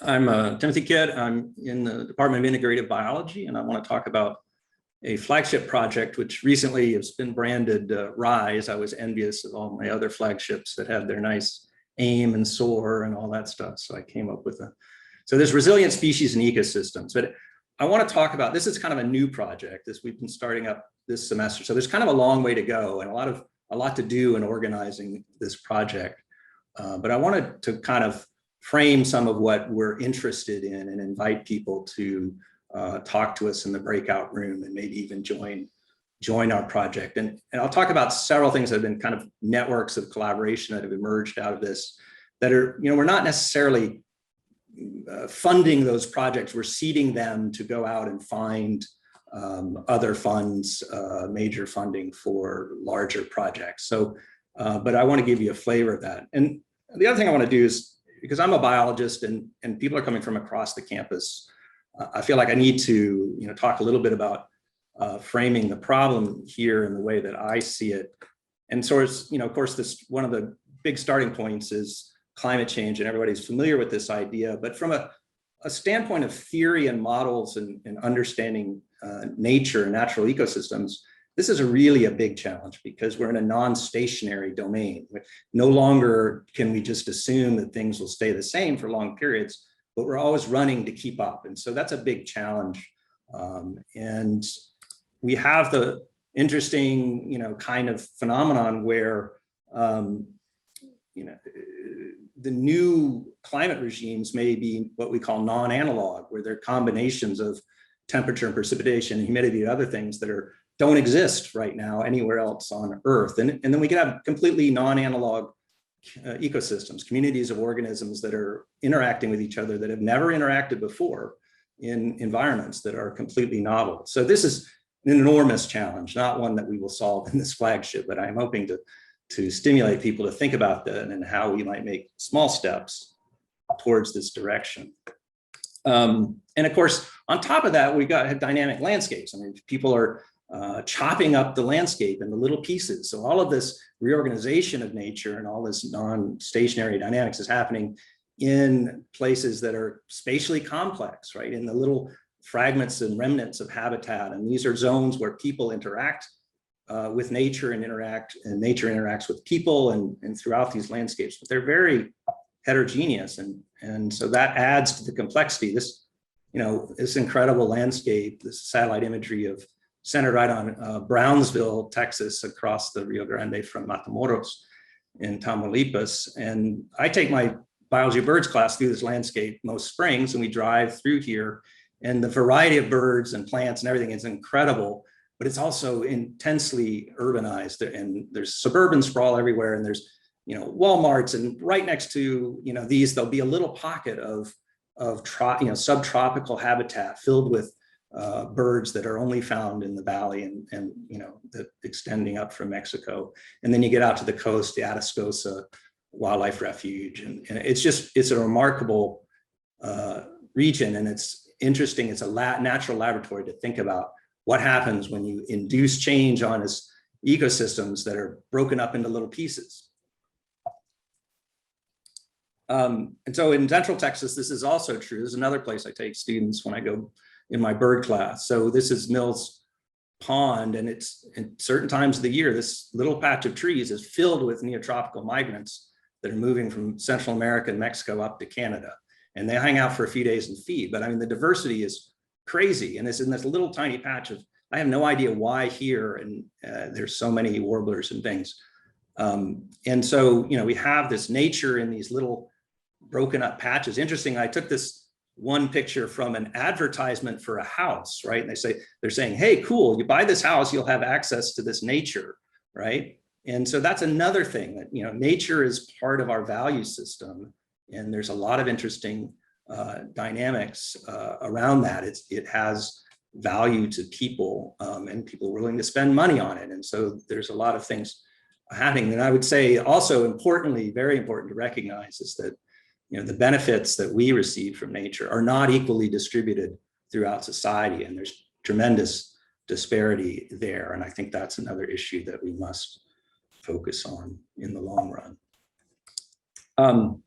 I'm Timothy Kidd. I'm in the Department of Integrative Biology, and I want to talk about a flagship project which recently has been branded RISE. I was envious of all my other flagships that had their nice AIM and SOAR and all that stuff. So I came up with so there's resilient species and ecosystems. But I want to talk about, this is kind of a new project. We've been starting up this semester. So there's kind of a long way to go and a lot to do in organizing this project. But I wanted to kind of frame some of what we're interested in and invite people to talk to us in the breakout room and maybe even join our project. And I'll talk about several things that have been kind of networks of collaboration that have emerged out of this that are, we're not necessarily funding those projects, we're seeding them to go out and find other funds, major funding for larger projects. So, but I want to give you a flavor of that. And the other thing I want to do is, because I'm a biologist and people are coming from across the campus, I feel like I need to talk a little bit about framing the problem here in the way that I see it. And so it's, of course, one of the big starting points is climate change, and everybody's familiar with this idea. But from a standpoint of theory and models and understanding nature and natural ecosystems, this is really a big challenge because we're in a non-stationary domain. No longer can we just assume that things will stay the same for long periods, but we're always running to keep up. And so that's a big challenge. And we have the interesting, kind of phenomenon where, the new climate regimes may be what we call non-analog, where they're combinations of temperature and precipitation, humidity, and other things that don't exist right now anywhere else on Earth. And then we can have completely non-analog ecosystems, communities of organisms that are interacting with each other that have never interacted before in environments that are completely novel. So this is an enormous challenge, not one that we will solve in this flagship, but I'm hoping to stimulate people to think about that and how we might make small steps towards this direction. And of course, on top of that, we have dynamic landscapes. I mean, people are chopping up the landscape into little pieces. So all of this reorganization of nature and all this non-stationary dynamics is happening in places that are spatially complex, right? In the little fragments and remnants of habitat. And these are zones where people interact with nature and nature interacts with people and throughout these landscapes. But they're very heterogeneous. And so that adds to the complexity. This incredible landscape, this satellite imagery centered right on Brownsville, Texas, across the Rio Grande from Matamoros in Tamaulipas. And I take my biology of birds class through this landscape most springs, and we drive through here, and the variety of birds and plants and everything is incredible, but it's also intensely urbanized, and there's suburban sprawl everywhere, and there's Walmarts, and right next to these, there'll be a little pocket of subtropical habitat filled with birds that are only found in the valley and extending up from Mexico. And then you get out to the coast, the Atascosa Wildlife Refuge. And it's a remarkable region, and it's interesting. It's a natural laboratory to think about what happens when you induce change on ecosystems that are broken up into little pieces. And so in Central Texas, this is also true. This is another place I take students when I go in my bird class. So this is Mills Pond, and it's at certain times of the year, this little patch of trees is filled with neotropical migrants that are moving from Central America and Mexico up to Canada. And they hang out for a few days and feed. But I mean, the diversity is crazy. And it's in this little tiny patch I have no idea why here, and there's so many warblers and things. And so, we have this nature in these little broken up patches. Interesting, I took this one picture from an advertisement for a house, right? And they're saying, hey, cool, you buy this house, you'll have access to this nature, right? And so that's another thing that, nature is part of our value system. And there's a lot of interesting dynamics around that. It has value to people and people willing to spend money on it. And so there's a lot of things happening. And I would say also importantly, very important to recognize is that the benefits that we receive from nature are not equally distributed throughout society, and there's tremendous disparity there. And I think that's another issue that we must focus on in the long run.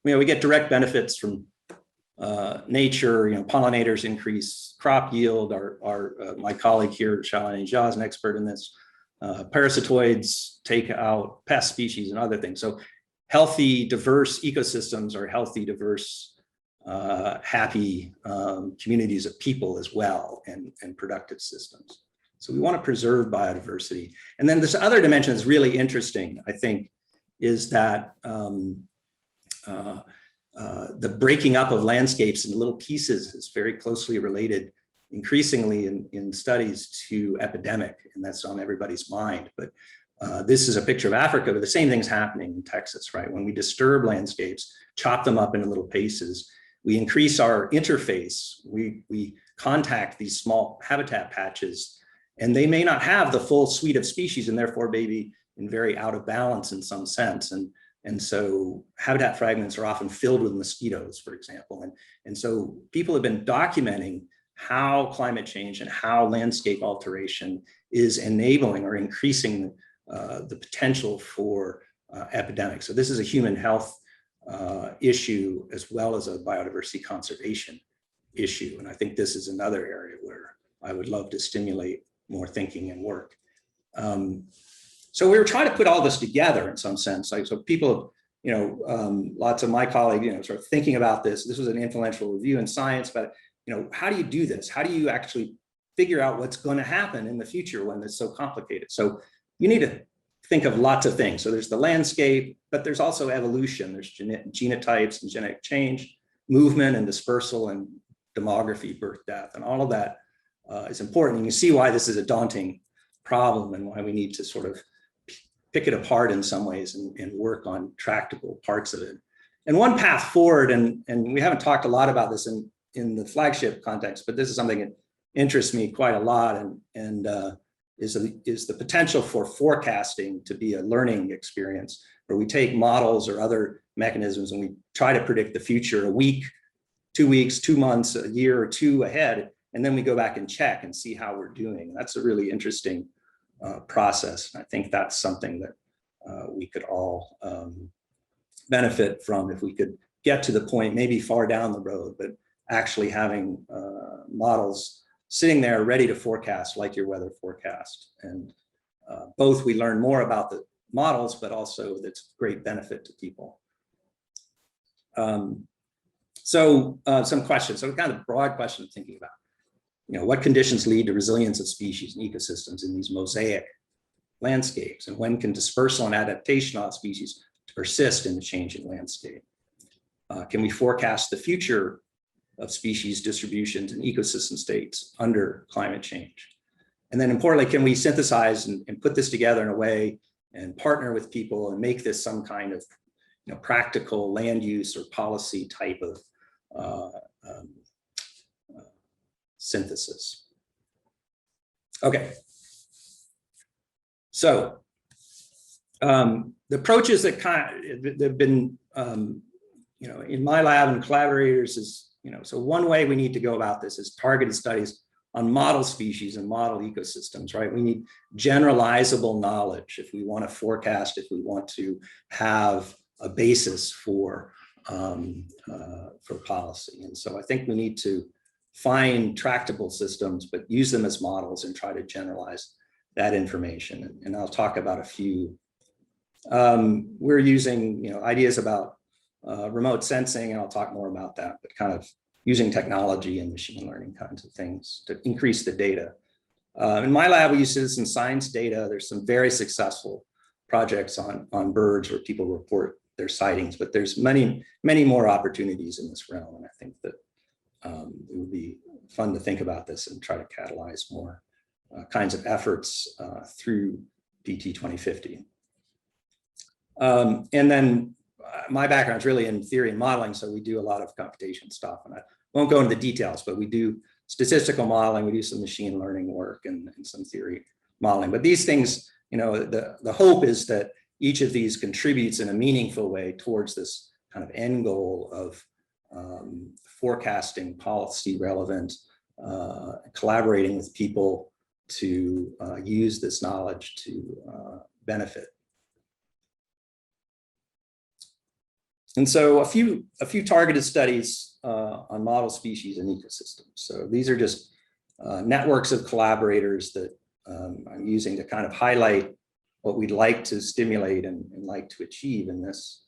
We get direct benefits from nature, pollinators increase crop yield. My colleague here, Shalini Jha, is an expert in this. Parasitoids take out pest species and other things. So healthy, diverse ecosystems are healthy, diverse, happy communities of people as well, and productive systems. So we want to preserve biodiversity. And then this other dimension is really interesting, I think, is that the breaking up of landscapes into little pieces is very closely related, increasingly in studies, to epidemic, and that's on everybody's mind. But this is a picture of Africa, but the same thing's happening in Texas, right? When we disturb landscapes, chop them up into little pieces, we increase our interface, we contact these small habitat patches, and they may not have the full suite of species, and therefore maybe in very out of balance in some sense. And so habitat fragments are often filled with mosquitoes, for example. And so people have been documenting how climate change and how landscape alteration is enabling or increasing the potential for epidemics. So this is a human health issue as well as a biodiversity conservation issue. And I think this is another area where I would love to stimulate more thinking and work. So we were trying to put all this together in some sense. Like, so people, lots of my colleagues, sort of thinking about this. This was an influential review in Science, but how do you do this? How do you actually figure out what's going to happen in the future when it's so complicated? So you need to think of lots of things. So there's the landscape, but there's also evolution. There's genotypes and genetic change, movement and dispersal, and demography, birth, death, and all of that is important. And you see why this is a daunting problem and why we need to sort of pick it apart in some ways and work on tractable parts of it. And one path forward, and we haven't talked a lot about this in the flagship context, but this is something that interests me quite a lot, and is the potential for forecasting to be a learning experience, where we take models or other mechanisms and we try to predict the future a week, 2 weeks, 2 months, a year or two ahead, and then we go back and check and see how we're doing. That's a really interesting process. I think that's something that we could all benefit from if we could get to the point, maybe far down the road, but actually having models sitting there ready to forecast, like your weather forecast. And both we learn more about the models, but also that's great benefit to people. So some questions, so kind of broad question of thinking about, what conditions lead to resilience of species and ecosystems in these mosaic landscapes? And when can dispersal and adaptation of species persist in the changing landscape? Can we forecast the future of species distributions and ecosystem states under climate change? And then importantly, can we synthesize and put this together in a way and partner with people and make this some kind of practical land use or policy type of synthesis? Okay. So the approaches that have been, in my lab and collaborators is, so one way we need to go about this is targeted studies on model species and model ecosystems, right? We need generalizable knowledge if we want to forecast, if we want to have a basis for policy. And so I think we need to find tractable systems, but use them as models and try to generalize that information. And I'll talk about a few. We're using ideas about remote sensing, and I'll talk more about that, but kind of using technology and machine learning kinds of things to increase the data. In my lab, we use citizen science data. There's some very successful projects on birds where people report their sightings, but there's many, many more opportunities in this realm. And I think that it would be fun to think about this and try to catalyze more kinds of efforts through PT 2050. And then my background is really in theory and modeling, so we do a lot of computation stuff. And I won't go into the details, but we do statistical modeling, we do some machine learning work and some theory modeling. But these things, the hope is that each of these contributes in a meaningful way towards this kind of end goal of forecasting policy relevant, collaborating with people to use this knowledge to benefit. And so a few targeted studies on model species and ecosystems. So these are just networks of collaborators that I'm using to kind of highlight what we'd like to stimulate and like to achieve in this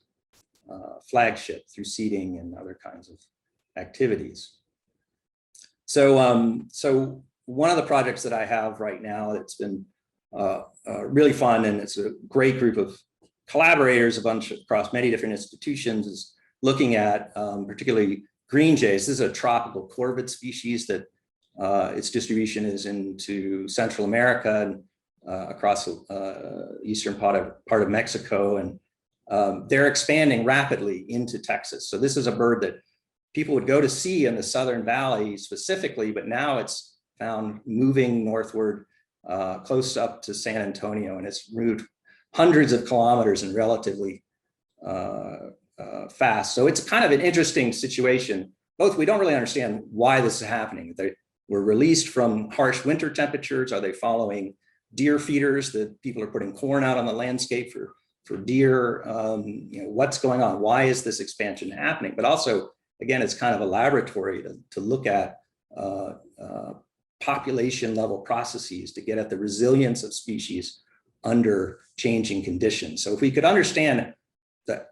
flagship through seeding and other kinds of activities. So, so one of the projects that I have right now that's been really fun, and it's a great group of collaborators, across many different institutions, is looking at particularly green jays. This is a tropical corvid species that its distribution is into Central America and across the eastern part of Mexico, and they're expanding rapidly into Texas. So this is a bird that people would go to see in the Southern Valley specifically, but now it's found moving northward close up to San Antonio, and it's moved hundreds of kilometers and relatively fast. So it's kind of an interesting situation. Both, we don't really understand why this is happening. They were released from harsh winter temperatures. Are they following deer feeders that people are putting corn out on the landscape for deer? You know, what's going on? Why is this expansion happening? But also, again, it's kind of a laboratory to look at population level processes to get at the resilience of species under changing conditions. So if we could understand the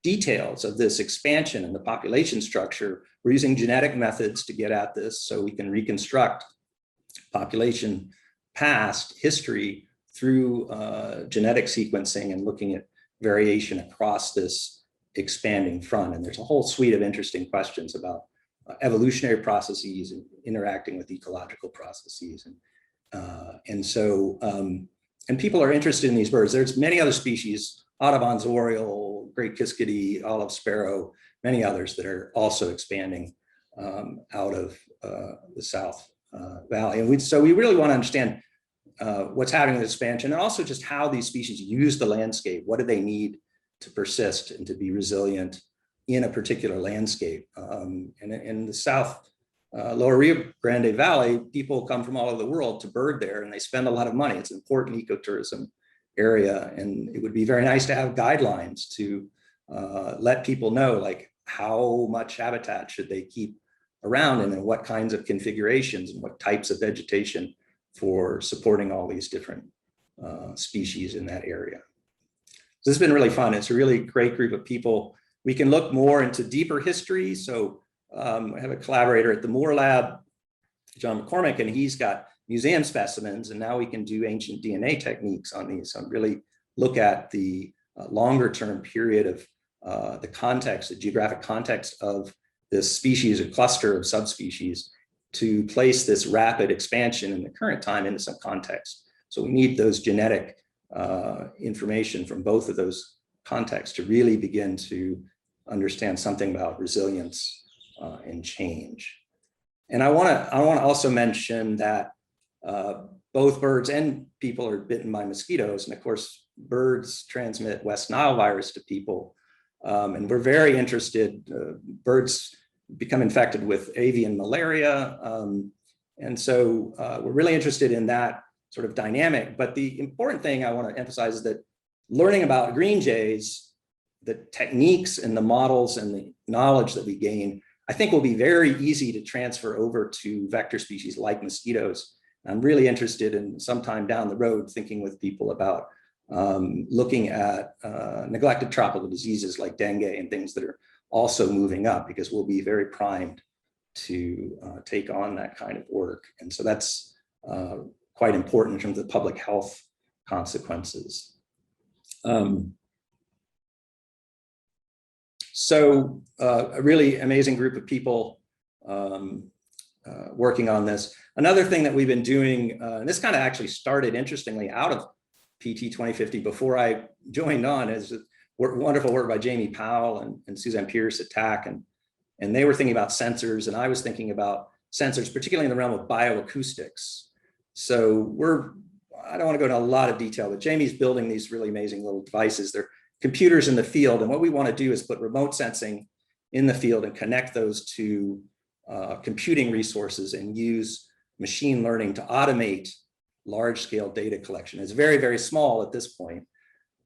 details of this expansion and the population structure, we're using genetic methods to get at this so we can reconstruct population past history through genetic sequencing and looking at variation across this expanding front. And there's a whole suite of interesting questions about evolutionary processes and interacting with ecological processes. And people are interested in these birds. There's many other species, Audubon's oriole, great kiskadee, olive sparrow, many others that are also expanding out of the South Valley. And so we really want to understand what's happening with expansion, and also just how these species use the landscape. What do they need to persist and to be resilient in a particular landscape? And in the South Lower Rio Grande Valley, people come from all over the world to bird there, and they spend a lot of money. It's an important ecotourism area, and it would be very nice to have guidelines to let people know, like, how much habitat should they keep around, and in what kinds of configurations and what types of vegetation for supporting all these different species in that area. So this has been really fun. It's a really great group of people. We can look more into deeper history. So I have a collaborator at the Moore Lab, John McCormick, and he's got museum specimens, and now we can do ancient DNA techniques on these. So really look at the longer term period of the context, the geographic context of this species, a cluster of subspecies, to place this rapid expansion in the current time into some context. So we need those genetic information from both of those contexts to really begin to understand something about resilience and change. And I want to also mention that both birds and people are bitten by mosquitoes, and of course birds transmit West Nile virus to people, and we're very interested. Birds become infected with avian malaria, and so we're really interested in that sort of dynamic. But the important thing I want to emphasize is that learning about green jays, the techniques and the models and the knowledge that we gain, I think will be very easy to transfer over to vector species like mosquitoes. I'm really interested in sometime down the road thinking with people about looking at neglected tropical diseases like dengue and things that are also moving up, because we'll be very primed to take on that kind of work. And so that's quite important in terms of public health consequences. So a really amazing group of people working on this. Another thing that we've been doing, and this kind of actually started interestingly out of PT 2050 before I joined on, is wonderful work by Jamie Powell and Suzanne Pierce at TAC, and they were thinking about sensors, and I was thinking about sensors, particularly in the realm of bioacoustics. So I don't want to go into a lot of detail, but Jamie's building these really amazing little devices. They're computers in the field, and what we want to do is put remote sensing in the field and connect those to computing resources and use machine learning to automate large-scale data collection. It's very, very small at this point,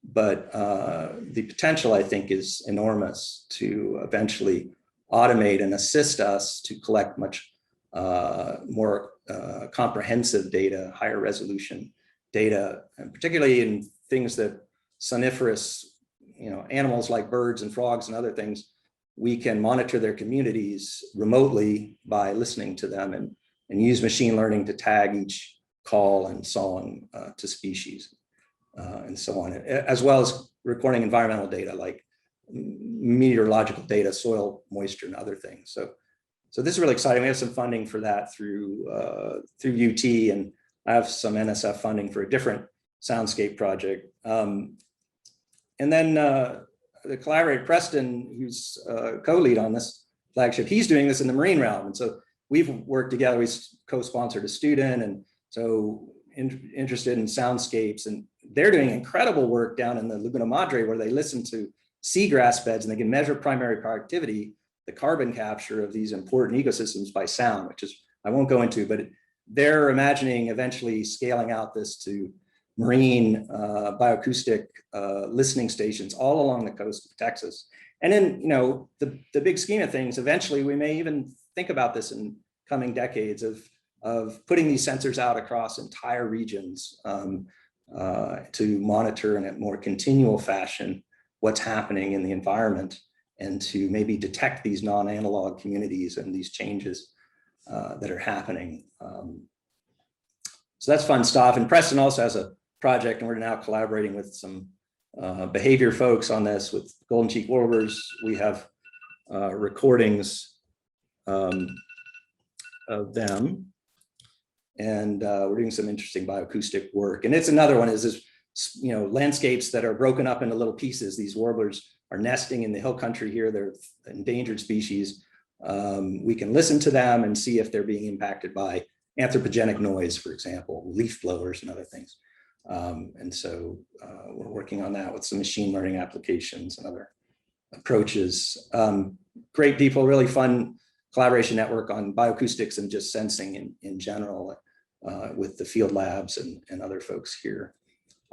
the potential, I think, is enormous to eventually automate and assist us to collect much more comprehensive data, higher resolution data, and particularly in things that soniferous, animals like birds and frogs and other things, we can monitor their communities remotely by listening to them and use machine learning to tag each call and song to species and so on, as well as recording environmental data like meteorological data, soil moisture, and other things. So this is really exciting. We have some funding for that through UT, and I have some NSF funding for a different soundscape project. And then the collaborator Preston, who's co-lead on this flagship, he's doing this in the marine realm. And so we've worked together. We co-sponsored a student, and so interested in soundscapes. And they're doing incredible work down in the Laguna Madre, where they listen to seagrass beds and they can measure primary productivity, the carbon capture of these important ecosystems by sound, which is, I won't go into, but they're imagining eventually scaling out this to marine bioacoustic listening stations all along the coast of Texas. And in the big scheme of things, eventually we may even think about this in coming decades of putting these sensors out across entire regions to monitor in a more continual fashion what's happening in the environment, and to maybe detect these non-analog communities and these changes that are happening. So that's fun stuff. And Preston also has a project, and we're now collaborating with some behavior folks on this with golden cheek warblers. We have recordings of them, and we're doing some interesting bioacoustic work. And it's another one is this, landscapes that are broken up into little pieces. These warblers are nesting in the hill country here. They're endangered species. We can listen to them and see if they're being impacted by anthropogenic noise, for example, leaf blowers and other things. And so we're working on that with some machine learning applications and other approaches. Great people, really fun collaboration network on bioacoustics and just sensing in general with the field labs and other folks here.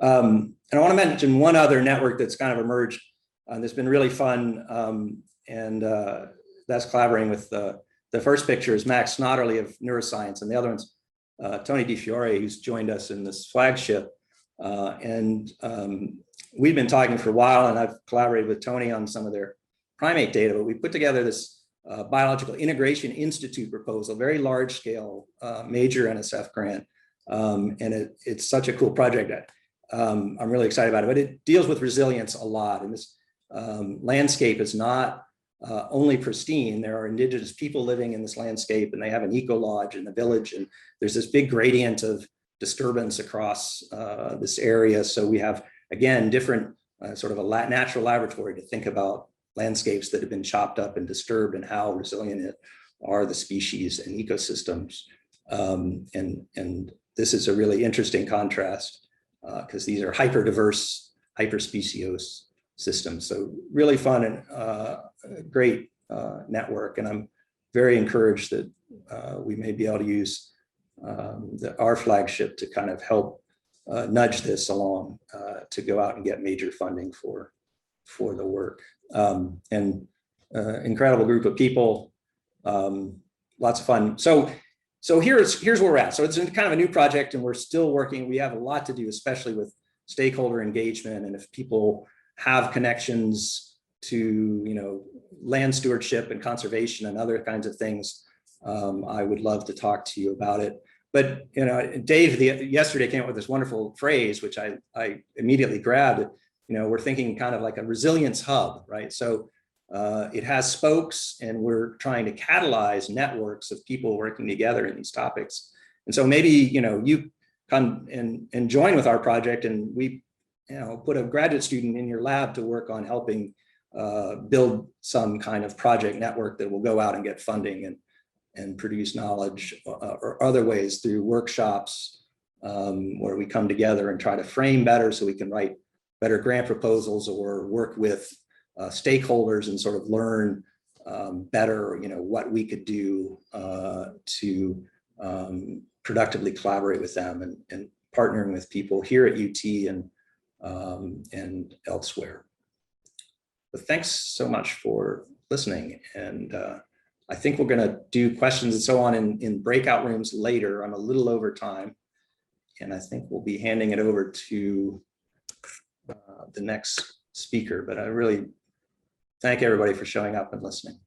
And I want to mention one other network that's kind of emerged that's been really fun, and that's collaborating with the first picture is Max Snodderly of neuroscience, and the other one's Tony DiFiore, who's joined us in this flagship. And we've been talking for a while, and I've collaborated with Tony on some of their primate data, but we put together this Biological Integration Institute proposal, very large scale, major NSF grant. And it's such a cool project. I'm really excited about it, but it deals with resilience a lot. And this landscape is not only pristine. There are indigenous people living in this landscape, and they have an eco lodge in the village. And there's this big gradient of disturbance across this area. So we have, again, different sort of a natural laboratory to think about landscapes that have been chopped up and disturbed and how resilient are the species and ecosystems. And this is a really interesting contrast because these are hyper-diverse, hyper-speciose systems. So really fun and great network. And I'm very encouraged that we may be able to use our flagship to kind of help nudge this along to go out and get major funding for the work. And incredible group of people, lots of fun. So here's where we're at. So it's kind of a new project, and we're still working. We have a lot to do, especially with stakeholder engagement. And if people have connections to land stewardship and conservation and other kinds of things, I would love to talk to you about it. But Dave yesterday came up with this wonderful phrase, which I immediately grabbed. We're thinking kind of like a resilience hub, right? So it has spokes, and we're trying to catalyze networks of people working together in these topics. And so maybe you come and join with our project, and we put a graduate student in your lab to work on helping build some kind of project network that will go out and get funding and produce knowledge or other ways through workshops where we come together and try to frame better so we can write better grant proposals or work with stakeholders and sort of learn better, what we could do to productively collaborate with them and partnering with people here at UT and and elsewhere. But thanks so much for listening. And I think we're going to do questions and so on in breakout rooms later. I'm a little over time. And I think we'll be handing it over to the next speaker. But I really thank everybody for showing up and listening.